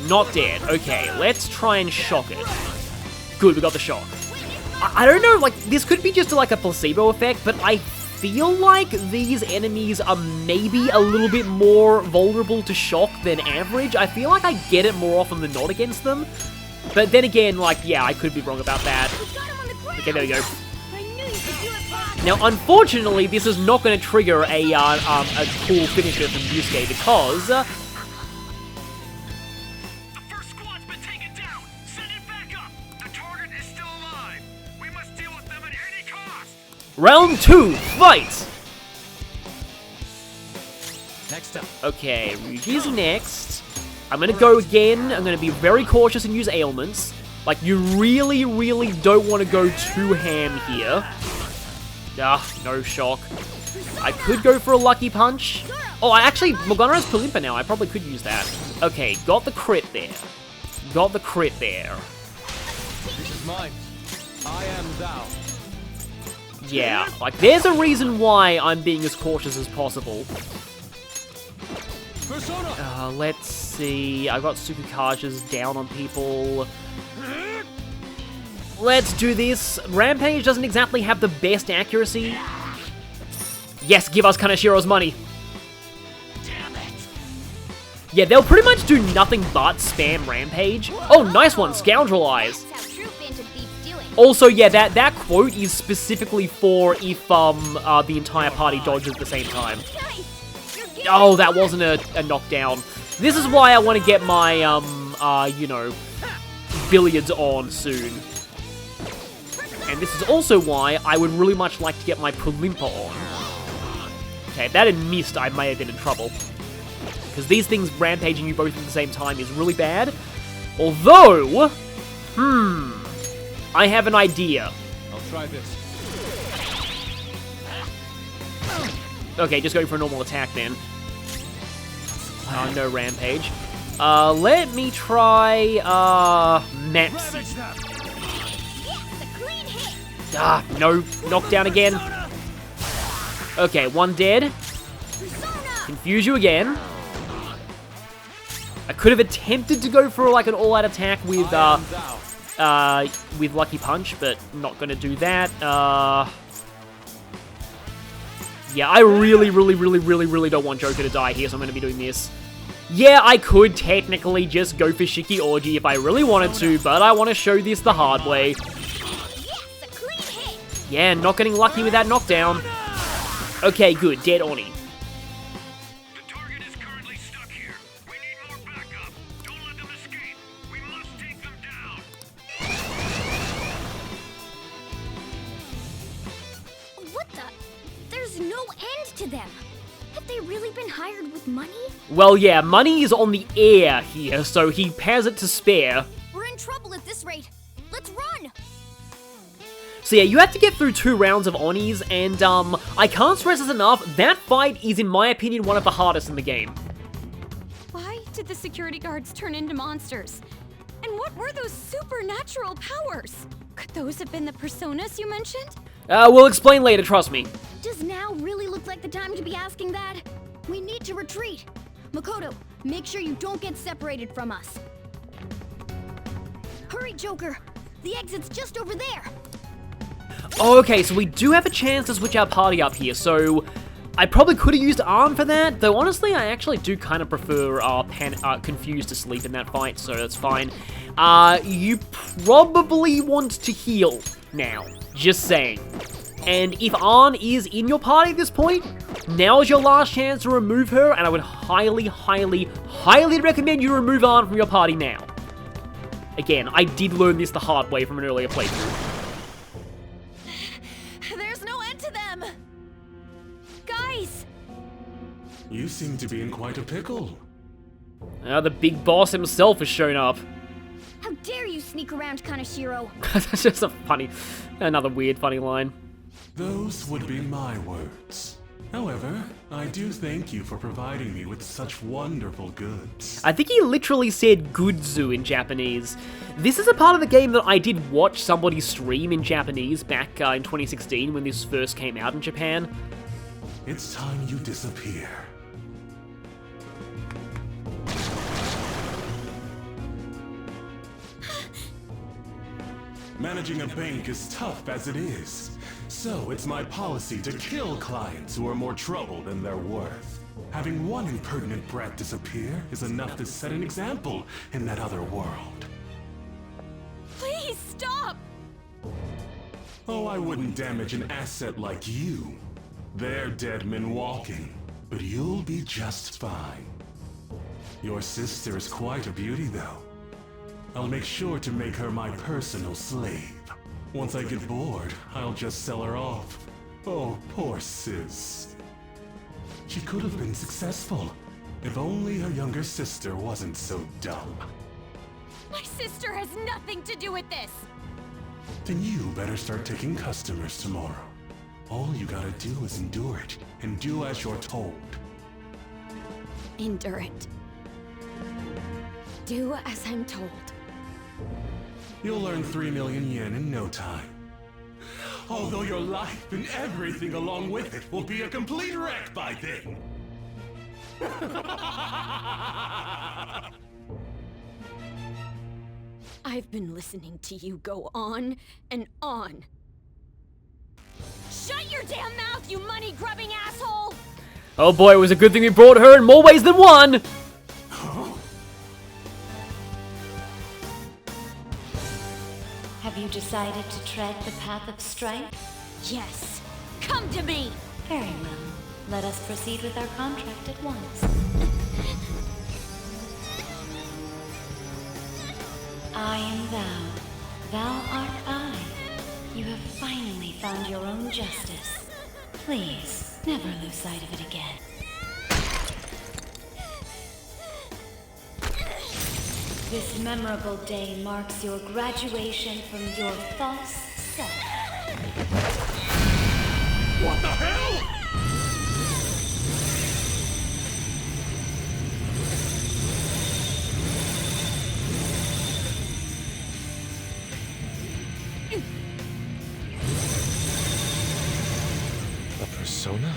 Speaker 2: Not dead. Okay, let's try and shock it. Good, we got the shock. I don't know, like, this could be just like a placebo effect, but I feel like these enemies are maybe a little bit more vulnerable to shock than average. I feel like I get it more often than not against them. But then again, like, yeah, I could be wrong about that. Okay, there we go. Now, unfortunately, this is not going to trigger a cool finisher from Yusuke because... Round 2, fight!
Speaker 10: Next up.
Speaker 2: Okay, Ryuji's next. I'm gonna go again. I'm gonna be very cautious and use ailments. Like, you really don't want to go too ham here. No shock. I could go for a Lucky Punch. Oh, Morgana has Pulimpa now. I probably could use that. Okay, got the crit there. Got the crit there.
Speaker 10: This is mine. I am thou.
Speaker 2: Yeah, like, there's a reason why I'm being as cautious as possible. Let's see. I've got Tsukukages down on people. Let's do this. Rampage doesn't exactly have the best accuracy. Yes, give us Kaneshiro's money.
Speaker 10: Damn it.
Speaker 2: Yeah, they'll pretty much do nothing but spam Rampage. Oh, nice one, Scoundrel Eyes. Also, yeah, that quote is specifically for if the entire party dodges at the same time. Oh, that wasn't a knockdown. This is why I want to get my, you know, billiards on soon. And this is also why I would really much like to get my Pulimpa on. Okay, if that had missed, I may have been in trouble. Because these things rampaging you both at the same time is really bad. Although, I have an idea.
Speaker 10: I'll try this.
Speaker 2: Okay, just going for a normal attack then. No rampage. Let me try, Mapsy. No, knockdown again. Okay, one dead. Confuse you again. I could have attempted to go for like an all-out attack with Lucky Punch, but not gonna do that. Yeah, I really don't want Joker to die here, so I'm gonna be doing this. Yeah, I could technically just go for Shiki Orgy if I really wanted to, but I want to show this the hard way. Yeah, not getting lucky with that knockdown. Okay, good. Dead Oni.
Speaker 9: The target is currently stuck here. We need more backup. Don't let them escape. We must take them down.
Speaker 6: What the? There's no end to them. Have they really been hired with money?
Speaker 2: Well, yeah, money is on the air here, so he has it to spare.
Speaker 6: We're in trouble at this rate. Let's run!
Speaker 2: So yeah, you have to get through 2 rounds of Onis, and I can't stress this enough, that fight is, in my opinion, one of the hardest in the game.
Speaker 1: Why did the security guards turn into monsters? And what were those supernatural powers? Could those have been the personas you mentioned?
Speaker 2: We'll explain later, trust me.
Speaker 6: Does now really look like the time to be asking that? We need to retreat. Makoto, make sure you don't get separated from us. Hurry, Joker. The exit's just over there.
Speaker 2: Oh, okay, so we do have a chance to switch our party up here, so I probably could have used Arm for that, though honestly I actually do kind of prefer Confused to sleep in that fight, so that's fine. You probably want to heal now, just saying. And if Arn is in your party at this point, now is your last chance to remove her, and I would highly recommend you remove Arn from your party now. Again, I did learn this the hard way from an earlier playthrough.
Speaker 8: There's no end to them!
Speaker 1: Guys!
Speaker 11: You seem to be in quite a pickle.
Speaker 2: The big boss himself has shown up.
Speaker 6: How dare you sneak around, Kaneshiro?
Speaker 2: That's just another weird funny line.
Speaker 11: Those would be my words. However, I do thank you for providing me with such wonderful goods.
Speaker 2: I think he literally said Gudzu in Japanese. This is a part of the game that I did watch somebody stream in Japanese back in 2016 when this first came out in Japan.
Speaker 11: It's time you disappear. Managing a bank is tough as it is. So it's my policy to kill clients who are more trouble than they're worth. Having one impertinent brat disappear is enough to set an example in that other world.
Speaker 1: Please stop!
Speaker 11: Oh, I wouldn't damage an asset like you. They're dead men walking, but you'll be just fine. Your sister is quite a beauty, though. I'll make sure to make her my personal slave. Once I get bored, I'll just sell her off. Oh, poor sis. She could have been successful, if only her younger sister wasn't so dumb.
Speaker 1: My sister has nothing to do with this!
Speaker 11: Then you better start taking customers tomorrow. All you gotta do is endure it, and do as you're told.
Speaker 1: Endure it. Do as I'm told.
Speaker 11: You'll earn 3 million yen in no time. Although your life and everything along with it will be a complete wreck by then.
Speaker 1: I've been listening to you go on and on. Shut your damn mouth, you money-grubbing asshole!
Speaker 2: Oh boy, it was a good thing we brought her in more ways than one!
Speaker 12: Have you decided to tread the path of strife?
Speaker 1: Yes. Come to me!
Speaker 12: Very well. Let us proceed with our contract at once. I am thou. Thou art I. You have finally found your own justice. Please, never lose sight of it again. This memorable day marks your graduation from your false self.
Speaker 11: What the hell?
Speaker 7: A Persona?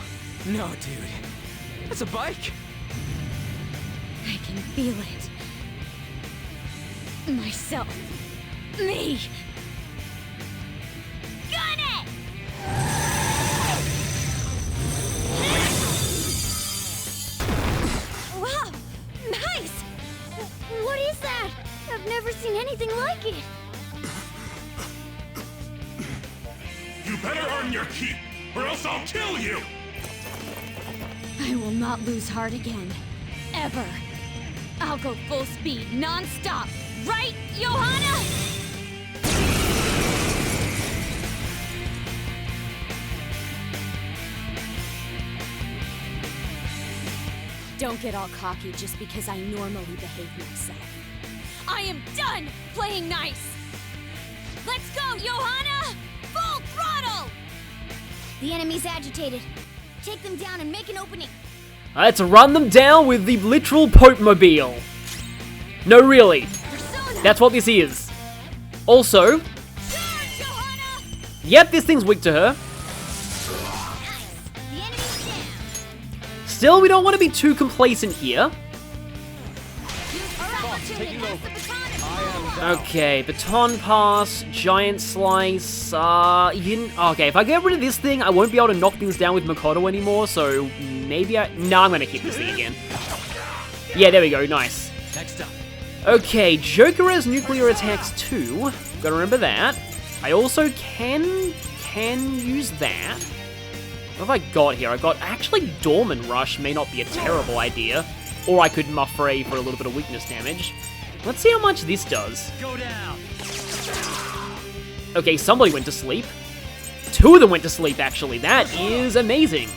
Speaker 5: No, dude. That's a bike.
Speaker 1: I can feel it. Myself. Me. Got it! Wow! Nice! What is that? I've never seen anything like it.
Speaker 11: You better earn your keep, or else I'll kill you!
Speaker 1: I will not lose heart again. Ever. I'll go full speed, non-stop. Right, Johanna? Don't get all cocky just because I normally behave myself. I am done playing nice! Let's go, Johanna! Full throttle!
Speaker 6: The enemy's agitated. Take them down and make an opening.
Speaker 2: Let's run them down with the literal Pope-mobile. No, really. That's what this is. Also, yep, this thing's weak to her. Still, we don't want to be too complacent here. Okay, baton pass, giant slice, okay, if I get rid of this thing, I won't be able to knock things down with Makoto anymore, so maybe I'm gonna keep this thing again. Yeah, there we go, nice.
Speaker 5: Next up.
Speaker 2: Okay, Joker has nuclear attacks too, gotta remember that. I also can use that. What have I got here? Actually, Dorman Rush may not be a terrible idea, or I could Muff Ray for a little bit of weakness damage. Let's see how much this does.
Speaker 10: Go down.
Speaker 2: Okay, somebody went to sleep. 2 of them went to sleep, actually. That is amazing.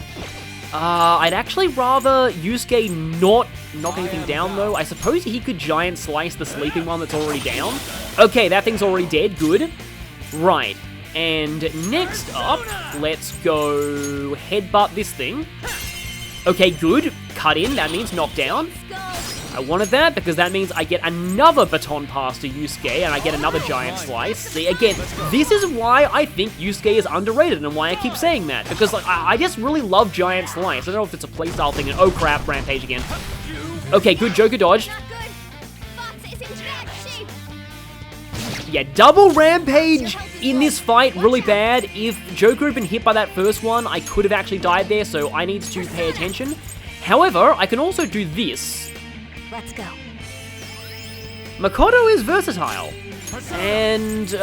Speaker 2: I'd actually rather Yusuke not knock anything down, though. I suppose he could giant slice the sleeping one that's already down. Okay, that thing's already dead. Good. Right. And next up, let's go headbutt this thing. Okay, good. Cut in. That means knockdown. I wanted that because that means I get another baton pass to Yusuke and I get another giant slice. See, again, this is why I think Yusuke is underrated and why I keep saying that. Because like, I just really love giant slice. I don't know if it's a playstyle thing. And oh crap, Rampage again. Okay, good. Joker dodged. Yeah, double Rampage in this fight, really bad. If Joker had been hit by that first one, I could have actually died there, so I need to pay attention. However, I can also do this.
Speaker 6: Let's go.
Speaker 2: Makoto is versatile. And,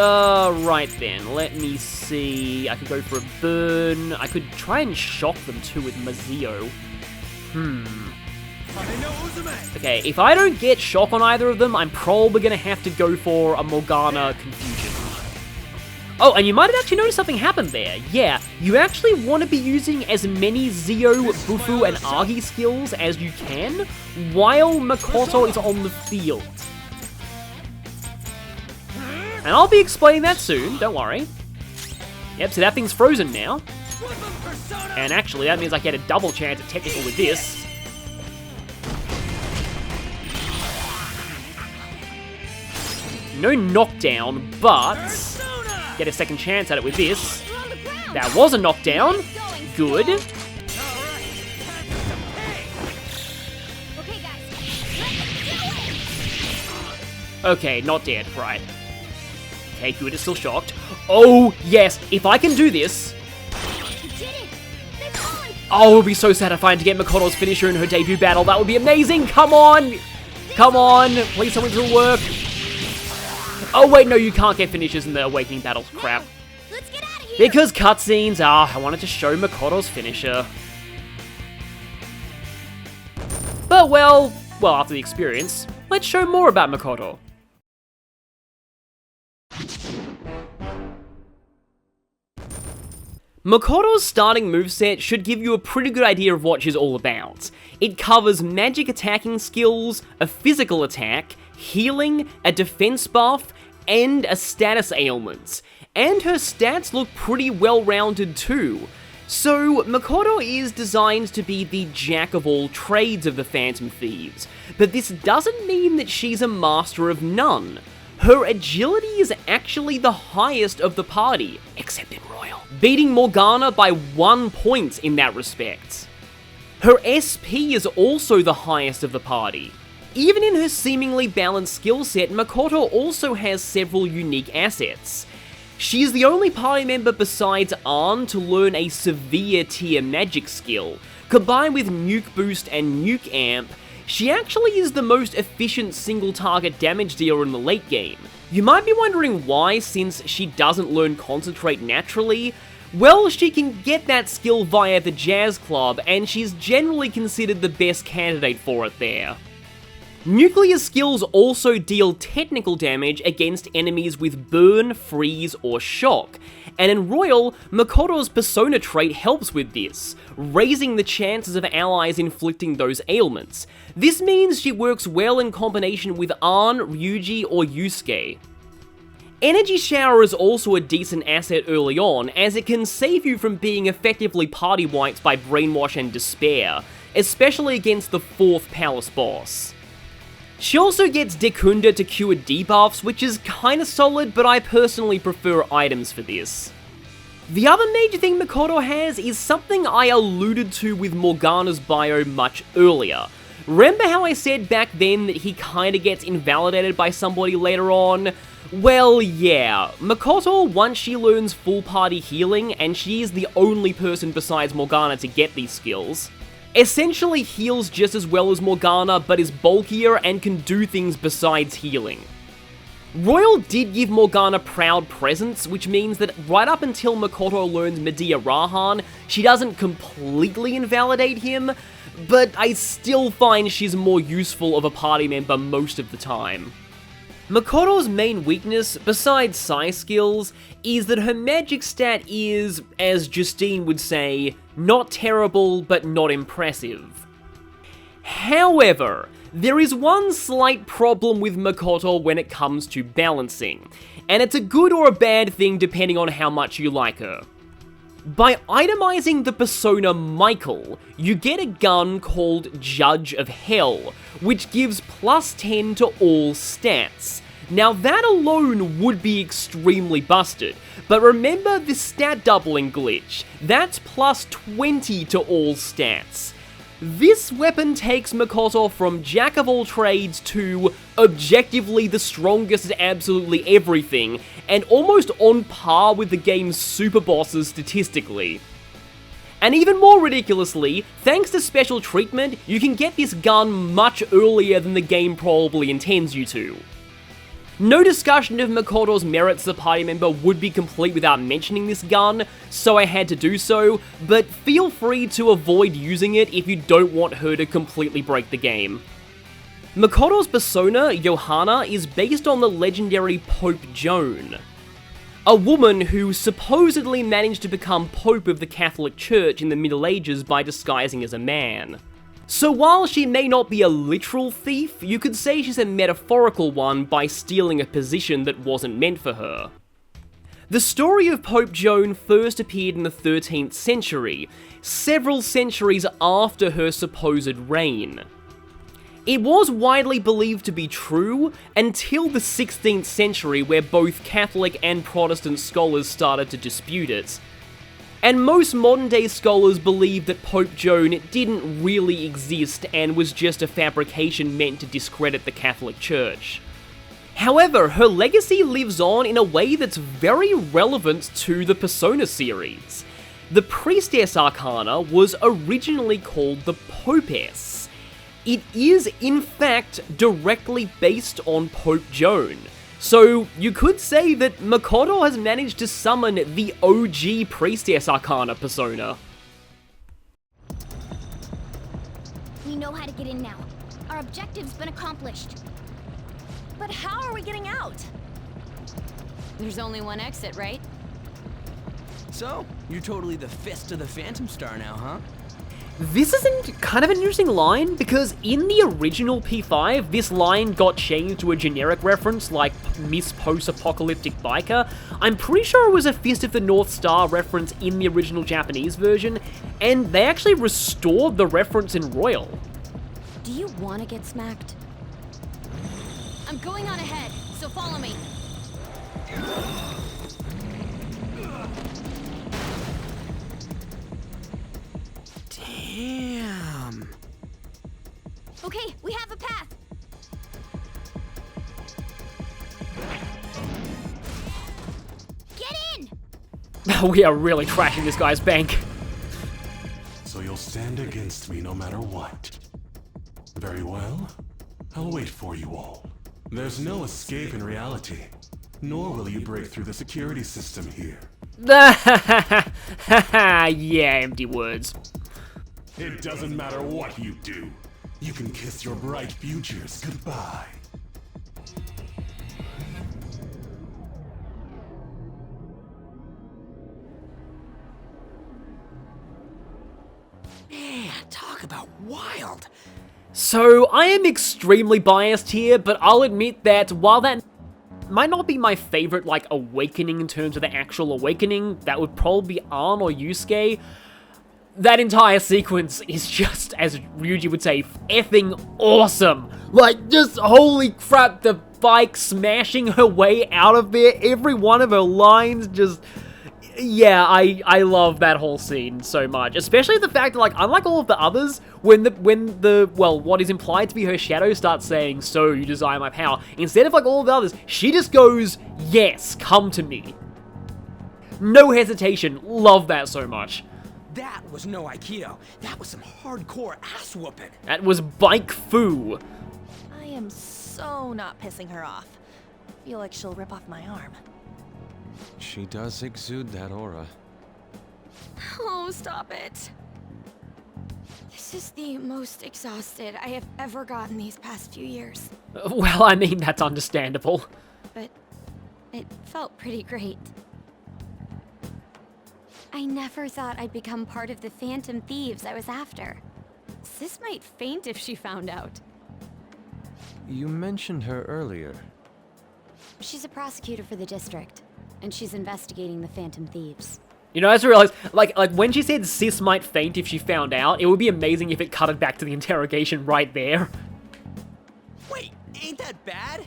Speaker 2: right then, let me see. I could go for a burn. I could try and shock them too with Mazio. Okay, if I don't get shock on either of them, I'm probably going to have to go for a Morgana Confusion. Oh, and you might have actually noticed something happened there. Yeah, you actually want to be using as many Zio, Bufu, and Agi skills as you can while Makoto is on the field. And I'll be explaining that soon, don't worry. Yep, so that thing's frozen now. And actually, that means I get a double chance at technical with this. No knockdown, but get a second chance at it with this. That was a knockdown. Good. Okay, not dead. Right. Okay, good. It's still shocked. Oh, yes. If I can do this... Oh, it would be so satisfying to get Makoto's finisher in her debut battle. That would be amazing. Come on. Come on. Please tell me this will work. Oh, wait, no, you can't get finishers in the Awakening battles. Crap.
Speaker 6: Let's get out of here.
Speaker 2: Because cutscenes. I wanted to show Makoto's finisher. But, well, after the experience, let's show more about Makoto. Makoto's starting moveset should give you a pretty good idea of what she's all about. It covers magic attacking skills, a physical attack, healing, a defense buff, and a status ailment. And her stats look pretty well-rounded too. So, Makoto is designed to be the jack of all trades of the Phantom Thieves, but this doesn't mean that she's a master of none. Her agility is actually the highest of the party, except in Royal. beating Morgana by 1 point in that respect. Her SP is also the highest of the party. Even in her seemingly balanced skill set, Makoto also has several unique assets. She is the only party member besides Ann to learn a severe tier magic skill. Combined with Nuke Boost and Nuke Amp, she actually is the most efficient single target damage dealer in the late game. You might be wondering why, since she doesn't learn Concentrate naturally. Well, she can get that skill via the Jazz Club, and she's generally considered the best candidate for it there. Nuclear skills also deal technical damage against enemies with Burn, Freeze, or Shock, and in Royal, Makoto's Persona trait helps with this, raising the chances of allies inflicting those ailments. This means she works well in combination with Ann, Ryuji, or Yusuke. Energy Shower is also a decent asset early on, as it can save you from being effectively party wiped by Brainwash and Despair, especially against the 4th Palace boss. She also gets Dekunda to cure debuffs, which is kinda solid, but I personally prefer items for this. The other major thing Makoto has is something I alluded to with Morgana's bio much earlier. Remember how I said back then that he kinda gets invalidated by somebody later on? Well, yeah, Makoto, once she learns full party healing, and she is the only person besides Morgana to get these skills, essentially heals just as well as Morgana, but is bulkier and can do things besides healing. Royal did give Morgana Proud Presence, which means that right up until Makoto learns Medea Rahan, she doesn't completely invalidate him, but I still find she's more useful of a party member most of the time. Makoto's main weakness, besides Psy skills, is that her magic stat is, as Justine would say, not terrible but not impressive. However, there is one slight problem with Makoto when it comes to balancing, and it's a good or a bad thing depending on how much you like her. By itemizing the persona Michael, you get a gun called Judge of Hell, which gives plus 10 to all stats. Now that alone would be extremely busted, but remember the stat doubling glitch, that's plus 20 to all stats. This weapon takes Makoto from jack of all trades to objectively the strongest at absolutely everything, and almost on par with the game's super bosses statistically. And even more ridiculously, thanks to special treatment, you can get this gun much earlier than the game probably intends you to. No discussion of Makoto's merits as a party member would be complete without mentioning this gun, so I had to do so, but feel free to avoid using it if you don't want her to completely break the game. Makoto's persona, Johanna, is based on the legendary Pope Joan, a woman who supposedly managed to become Pope of the Catholic Church in the Middle Ages by disguising as a man. So while she may not be a literal thief, you could say she's a metaphorical one by stealing a position that wasn't meant for her. The story of Pope Joan first appeared in the 13th century, several centuries after her supposed reign. It was widely believed to be true until the 16th century, where both Catholic and Protestant scholars started to dispute it. And most modern-day scholars believe that Pope Joan didn't really exist and was just a fabrication meant to discredit the Catholic Church. However, her legacy lives on in a way that's very relevant to the Persona series. The Priestess Arcana was originally called the Popess. It is, in fact, directly based on Pope Joan. So you could say that Makoto has managed to summon the OG Priestess Arcana persona.
Speaker 6: We know how to get in now. Our objective's been accomplished.
Speaker 8: But how are we getting out?
Speaker 1: There's only one exit, right?
Speaker 5: So, you're totally the fist of the Phantom Star now, huh?
Speaker 2: This isn't kind of an interesting line, because in the original P5, this line got changed to a generic reference like Miss Post-Apocalyptic Biker. I'm pretty sure it was a Fist of the North Star reference in the original Japanese version, and they actually restored the reference in Royal.
Speaker 1: Do you want to get smacked? I'm going on ahead, so follow me.
Speaker 2: We are really trashing this guy's bank.
Speaker 11: So you'll stand against me no matter what. Very well. I'll wait for you all. There's no escape in reality, nor will you break through the security system here.
Speaker 2: Yeah, empty words.
Speaker 11: It doesn't matter what you do. You can kiss your bright futures goodbye.
Speaker 5: Man, talk about wild.
Speaker 2: So, I am extremely biased here, but I'll admit that while that might not be my favorite, like, awakening in terms of the actual awakening, that would probably be Arn or Yusuke, that entire sequence is just, as Ryuji would say, effing awesome. Like, just holy crap, the bike smashing her way out of there, every one of her lines just... Yeah, I love that whole scene so much, especially the fact that, like, unlike all of the others, when the well, what is implied to be her shadow starts saying, "So you desire my power," instead of like all of the others, she just goes, "Yes, come to me." No hesitation. Love that so much.
Speaker 5: That was no Aikido. That was some hardcore ass whooping.
Speaker 2: That was bike fu.
Speaker 8: I am so not pissing her off. Feel like she'll rip off my arm.
Speaker 7: She does exude that aura.
Speaker 1: Oh, stop it. This is the most exhausted I have ever gotten these past few years.
Speaker 2: Well, I mean, that's understandable.
Speaker 1: But it felt pretty great. I never thought I'd become part of the Phantom Thieves I was after. Sis might faint if she found out.
Speaker 7: You mentioned her earlier.
Speaker 1: She's a prosecutor for the district, and she's investigating the Phantom Thieves.
Speaker 2: You know, I just realized, like when she said Sis might faint if she found out, it would be amazing if it cut it back to the interrogation right there.
Speaker 5: Wait, ain't that bad?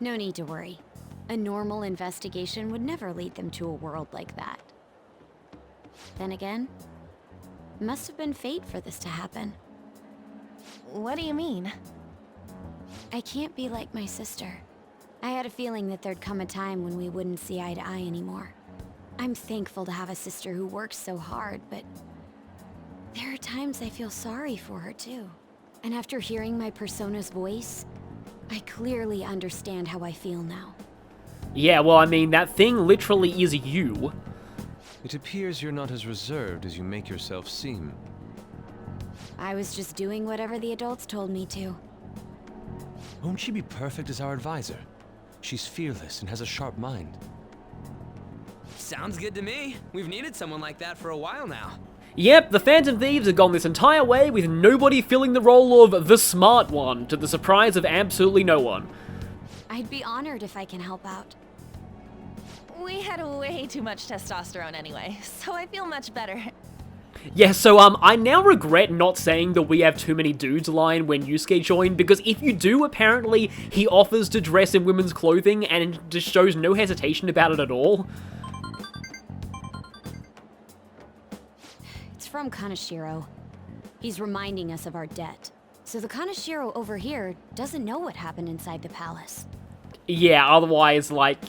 Speaker 1: No need to worry. A normal investigation would never lead them to a world like that. Then again, it must have been fate for this to happen.
Speaker 8: What do you mean?
Speaker 1: I can't be like my sister. I had a feeling that there'd come a time when we wouldn't see eye to eye anymore. I'm thankful to have a sister who works so hard, but there are times I feel sorry for her too. And after hearing my persona's voice, I clearly understand how I feel now.
Speaker 2: Yeah, well, I mean, that thing literally is you.
Speaker 7: It appears you're not as reserved as you make yourself seem.
Speaker 1: I was just doing whatever the adults told me to.
Speaker 7: Won't she be perfect as our advisor? She's fearless and has a sharp mind.
Speaker 5: Sounds good to me. We've needed someone like that for a while now.
Speaker 2: Yep, the Phantom Thieves have gone this entire way with nobody filling the role of the smart one, to the surprise of absolutely no one.
Speaker 1: I'd be honored if I can help out.
Speaker 8: We had way too much testosterone anyway, so I feel much better.
Speaker 2: Yeah, so I now regret not saying the "we have too many dudes" line when Yusuke joined, because if you do, apparently, he offers to dress in women's clothing and just shows no hesitation about it at all.
Speaker 1: It's from Kaneshiro. He's reminding us of our debt. So the Kaneshiro over here doesn't know what happened inside the palace.
Speaker 2: Yeah, otherwise, like,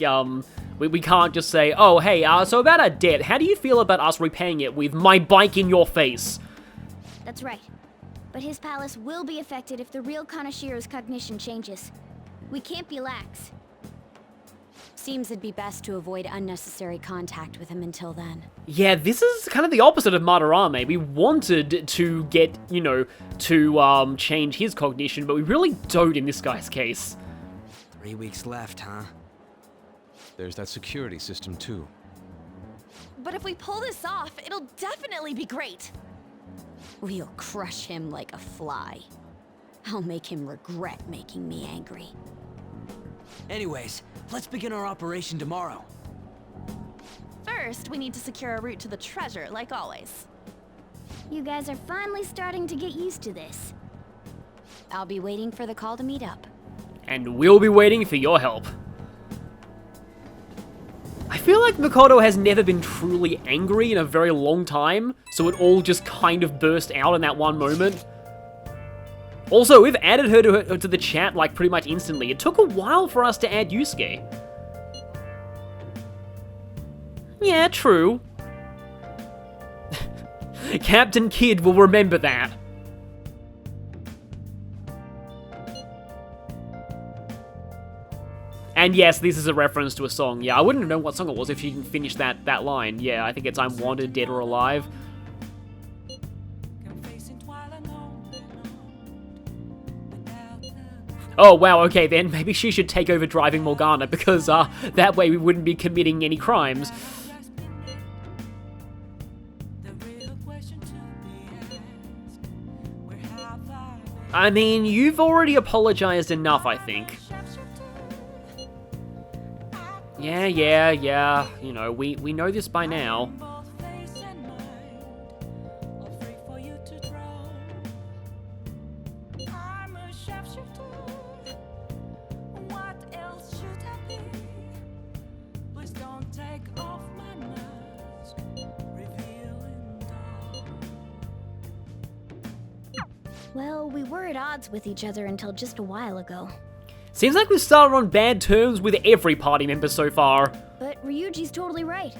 Speaker 2: we can't just say, "Oh, hey, so about our debt, how do you feel about us repaying it with my bike in your face?"
Speaker 6: That's right. But his palace will be affected if the real Kaneshiro's cognition changes. We can't be lax.
Speaker 1: Seems it'd be best to avoid unnecessary contact with him until then.
Speaker 2: Yeah, this is kind of the opposite of Madarame. We wanted to get, you know, to change his cognition, but we really don't in this guy's case.
Speaker 5: 3 weeks left, huh?
Speaker 7: There's that security system too.
Speaker 8: But if we pull this off, it'll definitely be great.
Speaker 1: We'll crush him like a fly. I'll make him regret making me angry.
Speaker 5: Anyways, let's begin our operation tomorrow.
Speaker 8: First, we need to secure a route to the treasure, like always.
Speaker 6: You guys are finally starting to get used to this.
Speaker 1: I'll be waiting for the call to meet up.
Speaker 2: And we'll be waiting for your help. I feel like Makoto has never been truly angry in a very long time, so it all just kind of burst out in that one moment. Also, we've added her to the chat like pretty much instantly. It took a while for us to add Yusuke. Yeah, true. Captain Kidd will remember that. And yes, this is a reference to a song. Yeah, I wouldn't have known what song it was if she didn't finish that line. Yeah, I think it's I'm Wanted, Dead or Alive. Oh, wow, okay then, maybe she should take over driving Morgana, because that way we wouldn't be committing any crimes. I mean, you've already apologized enough, I think. Yeah, you know, we know this by now.
Speaker 6: Well, we were at odds with each other until just a while ago.
Speaker 2: Seems like we've started on bad terms with every party member so far.
Speaker 6: But Ryuji's totally right.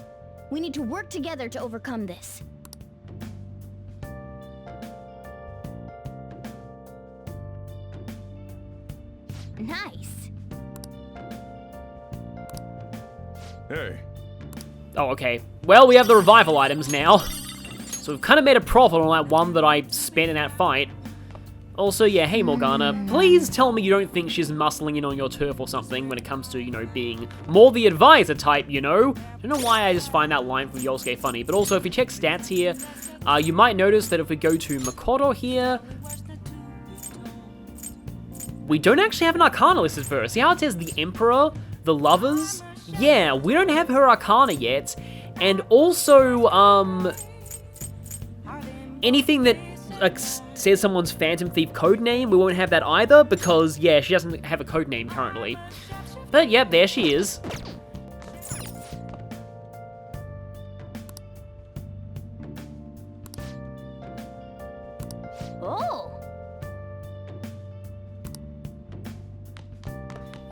Speaker 6: We need to work together to overcome this. Nice.
Speaker 11: Hey.
Speaker 2: Oh, okay. Well, we have the revival items now. So we've kind of made a profit on that one that I spent in that fight. Also, yeah, hey Morgana, please tell me you don't think she's muscling in on your turf or something when it comes to, you know, being more the advisor type, you know? I don't know why I just find that line from Yosuke funny, but also if you check stats here, you might notice that if we go to Makoto here, we don't actually have an Arcana listed for her. See how it says the Emperor, the Lovers? Yeah, we don't have her Arcana yet, and also, anything that says someone's Phantom Thief codename, we won't have that either, because, yeah, she doesn't have a codename currently. But, yep, there she is.
Speaker 6: Oh!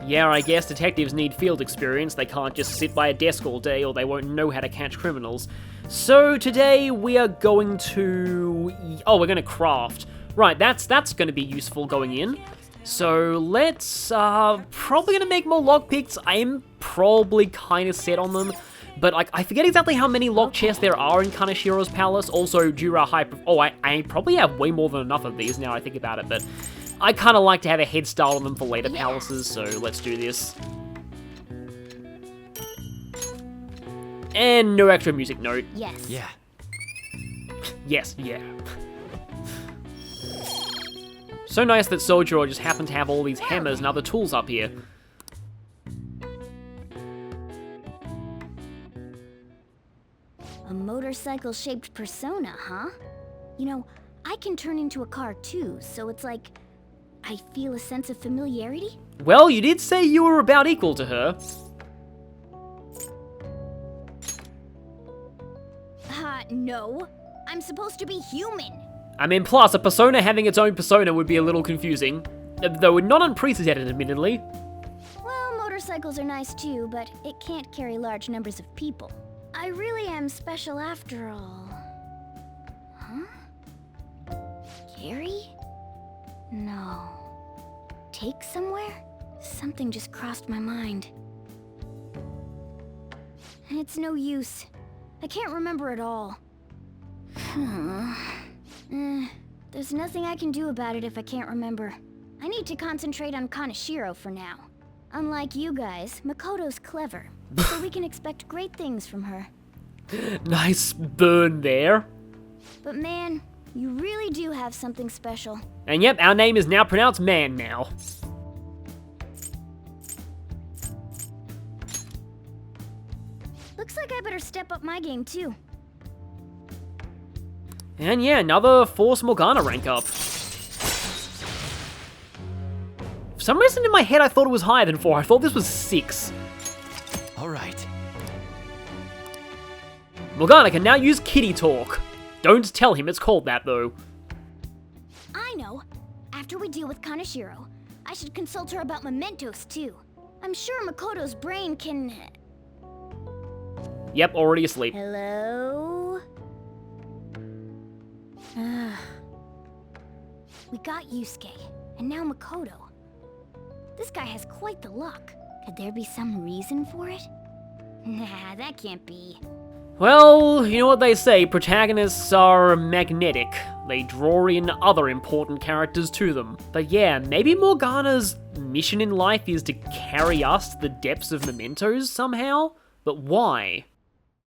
Speaker 2: Yeah, I guess detectives need field experience. They can't just sit by a desk all day, or they won't know how to catch criminals. So today we are going to... Oh, we're going to craft. Right, that's going to be useful going in. So let's... probably going to make more lockpicks. I am probably kind of set on them. But I forget exactly how many lock chests there are in Kaneshiro's palace. Also, Jura High... Oh, I probably have way more than enough of these now I think about it. But I kind of like to have a head start on them for later palaces. So let's do this. And no extra music note.
Speaker 6: Yes.
Speaker 5: Yeah.
Speaker 2: Yes, yeah. So nice that Sojiro just happened to have all these hammers and other tools up here.
Speaker 6: A motorcycle-shaped persona, huh? You know, I can turn into a car too, so it's like I feel a sense of familiarity.
Speaker 2: Well, you did say you were about equal to her.
Speaker 6: No. I'm supposed to be human.
Speaker 2: I mean, plus, a persona having its own persona would be a little confusing. Though not unprecedented, admittedly.
Speaker 6: Well, motorcycles are nice too, but it can't carry large numbers of people. I really am special after all. Huh? Carry? No. Take somewhere? Something just crossed my mind. It's no use. I can't remember it all. There's nothing I can do about it if I can't remember. I need to concentrate on Kaneshiro for now. Unlike you guys, Makoto's clever, so we can expect great things from her.
Speaker 2: Nice burn there.
Speaker 6: But man, you really do have something special.
Speaker 2: And yep, our name is now pronounced Man now.
Speaker 6: Looks like I better step up my game too.
Speaker 2: And yeah, another Force Morgana rank up. For some reason in my head I thought it was higher than 4. I thought this was 6.
Speaker 5: Alright.
Speaker 2: Morgana can now use kitty talk. Don't tell him it's called that though.
Speaker 6: I know. After we deal with Kaneshiro, I should consult her about mementos too. I'm sure Makoto's brain can...
Speaker 2: Yep, already asleep.
Speaker 6: Hello? We got Yusuke, and now Makoto. This guy has quite the luck. Could there be some reason for it? Nah, that can't be.
Speaker 2: Well, you know what they say, protagonists are magnetic. They draw in other important characters to them. But yeah, maybe Morgana's mission in life is to carry us to the depths of mementos somehow? But why?